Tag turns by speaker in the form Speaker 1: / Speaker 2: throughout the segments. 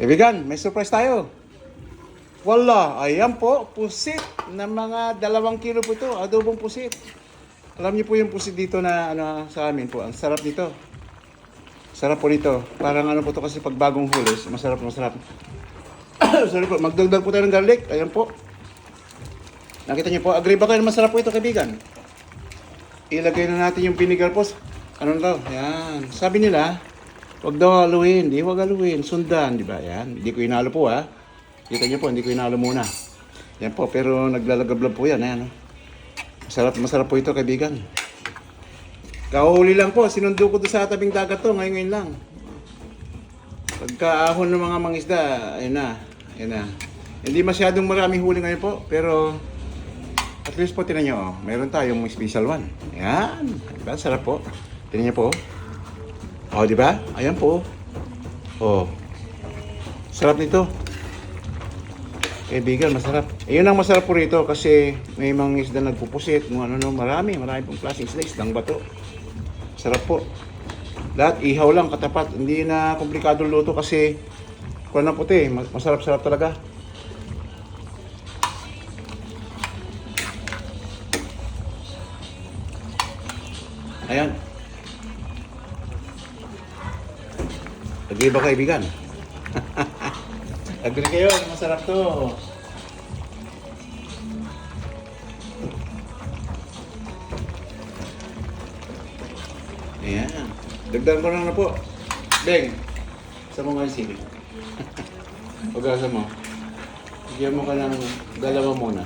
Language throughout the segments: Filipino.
Speaker 1: Kaibigan, may surprise tayo. Wala, ayan po, pusit na mga 2 kilo po ito, adobong pusit. Alam niyo po yung pusit dito na sa amin po, ang sarap nito. Sarap po nito. Parang ano po ito kasi pag bagong hulis, masarap. Sorry po, magdagdag po tayo ng garlic. Ayan po. Nakita niyo po, agree ba kayo na masarap po ito, kaibigan? Ilagay na natin yung vinegar po. Ano na daw? Yan. Sabi nila, wag daw haluin. Di, wag haluin. Sundan, di ba? Yan. Hindi ko inalo po, ha. Kita niyo po, hindi ko inalo muna. Yan po, pero naglalagablab po yan. Ayan, masarap po ito, kaibigan. Kahuli lang po, sinundo ko doon sa tabing dagat to, ngayon lang. Pagkaahon ng mga mangisda, ayun na. Hindi masyadong maraming huli ngayon po, pero at least po, tinan nyo, meron tayong special one. Ayan, diba? Sarap po. Tinan nyo po. Oh, di ba? Ayan po. Oh. Sarap nito. Kaibigan, masarap. Ayun ang masarap po rito kasi may mga isda nagpupusit, marami pong klaseng isda, isdang bato. Sarap po. Lahat ihaw lang katapat, hindi na komplikado luto kasi kuwan na puti, masarap-sarap talaga. Ayan. Agree ba, kaibigan? Agree kayo, masarap to. Ayan. Dagdagan ko lang na po. Beng, sa mo nga yung sili. Pagkasa mo. Bigyan mo ka ng 2 muna.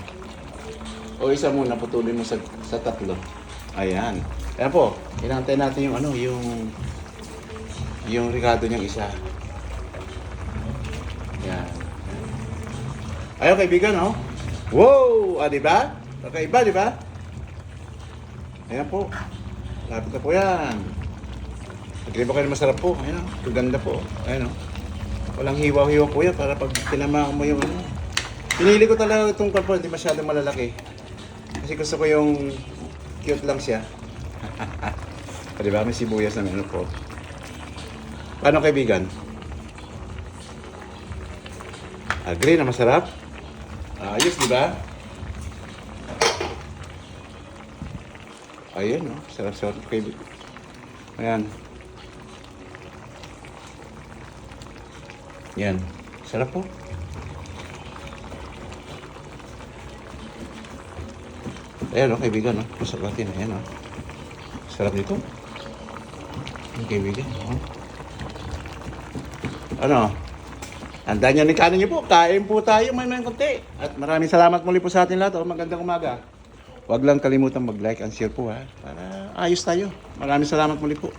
Speaker 1: O isa muna, putulin mo sa 3. Ayan. Ayan po, inantay natin yung ricado niyang isa. Ayan. Ayaw, kaibigan, oh. Wow! Diba? Kakaiba, diba? Ayan po. Lapit na po yan. Agree ba kayo na masarap po? Ayan, ganda po. Ayan, walang hiwa-hiwa po yan para pag tinamaan mo yung Pinili ko talaga itong kalpo, hindi masyadong malalaki. Kasi gusto ko yung cute lang siya. Diba? May sibuyas na po. Paano, kaibigan? Agree na masarap? Ayos, diba? Ayan, sarap-sarap, kaibigan. Ayan. Yan. Sarap po. Ayan, kaibigan, masarap natin. Ayan, sarap nito. Ayan, kaibigan. Handa niyo ni kanin niyo po. Kain po tayo, may konti. At maraming salamat muli po sa atin lahat. Magandang umaga. Huwag lang kalimutan mag-like and share po, ha. Para ayos tayo. Maraming salamat muli po.